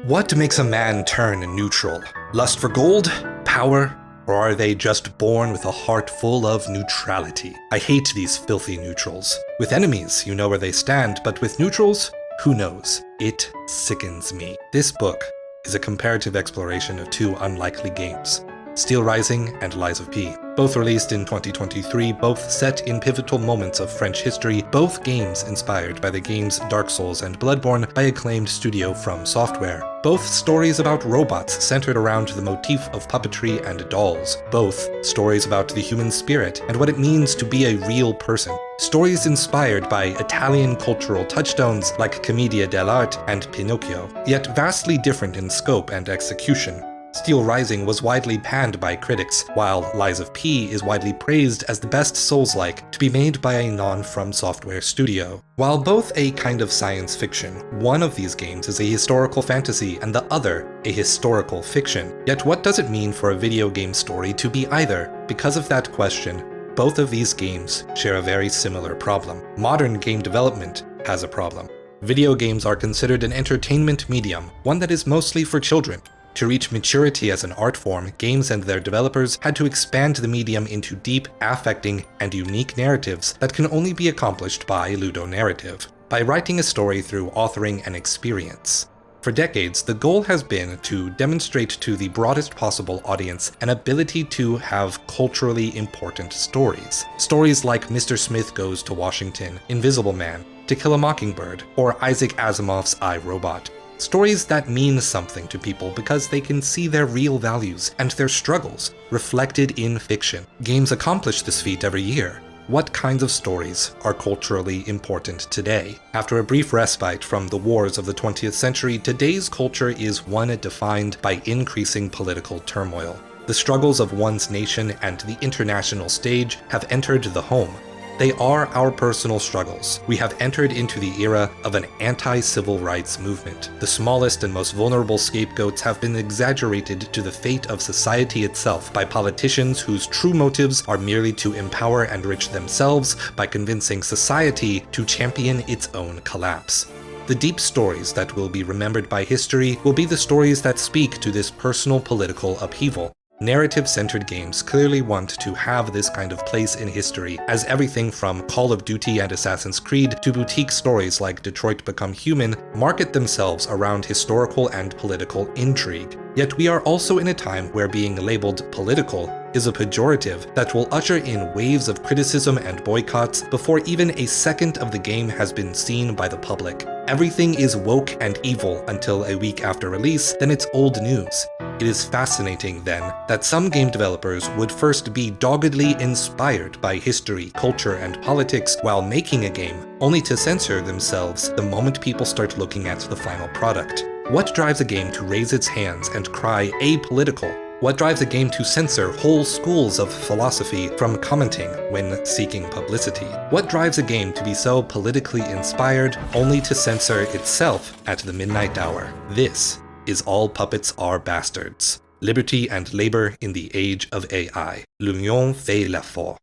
What makes a man turn neutral? Lust for gold? Power? Or are they just born with a heart full of neutrality? I hate these filthy neutrals. With enemies, you know where they stand, but with neutrals, who knows? It sickens me. This book is a comparative exploration of two unlikely games, SteelRising and Lies of P. Both released in 2023, both set in pivotal moments of French history, both games inspired by the games Dark Souls and Bloodborne by acclaimed studio From Software. Both stories about robots centered around the motif of puppetry and dolls. Both stories about the human spirit and what it means to be a real person. Stories inspired by Italian cultural touchstones like Commedia Dell'Arte and Pinocchio, yet vastly different in scope and execution. SteelRising was widely panned by critics, while Lies of P is widely praised as the best Soulslike to be made by a non-From Software studio. While both a kind of science fiction, one of these games is a historical fantasy and the other a historical fiction. Yet what does it mean for a video game story to be either? Because of that question, both of these games share a very similar problem. Modern game development has a problem. Video games are considered an entertainment medium, one that is mostly for children. To reach maturity as an art form, games and their developers had to expand the medium into deep, affecting, and unique narratives that can only be accomplished by ludonarrative, by writing a story through authoring and experience. For decades, the goal has been to demonstrate to the broadest possible audience an ability to have culturally important stories. Stories like Mr. Smith Goes to Washington, Invisible Man, To Kill a Mockingbird, or Isaac Asimov's I, Robot. Stories that mean something to people because they can see their real values and their struggles reflected in fiction. Games accomplish this feat every year. What kinds of stories are culturally important today? After a brief respite from the wars of the 20th century, today's culture is one defined by increasing political turmoil. The struggles of one's nation and the international stage have entered the home. They are our personal struggles. We have entered into the era of an anti-civil rights movement. The smallest and most vulnerable scapegoats have been exaggerated to the fate of society itself by politicians whose true motives are merely to empower and enrich themselves by convincing society to champion its own collapse. The deep stories that will be remembered by history will be the stories that speak to this personal political upheaval. Narrative-centered games clearly want to have this kind of place in history, as everything from Call of Duty and Assassin's Creed to boutique stories like Detroit Become Human market themselves around historical and political intrigue. Yet we are also in a time where being labeled political is a pejorative that will usher in waves of criticism and boycotts before even a second of the game has been seen by the public. Everything is woke and evil until a week after release, then it's old news. It is fascinating, then, that some game developers would first be doggedly inspired by history, culture, and politics while making a game, only to censor themselves the moment people start looking at the final product. What drives a game to raise its hands and cry apolitical? What drives a game to censor whole schools of philosophy from commenting when seeking publicity? What drives a game to be so politically inspired only to censor itself at the midnight hour? This is All Puppets Are Bastards. Liberty and Labor in the Age of AI. L'union fait la force.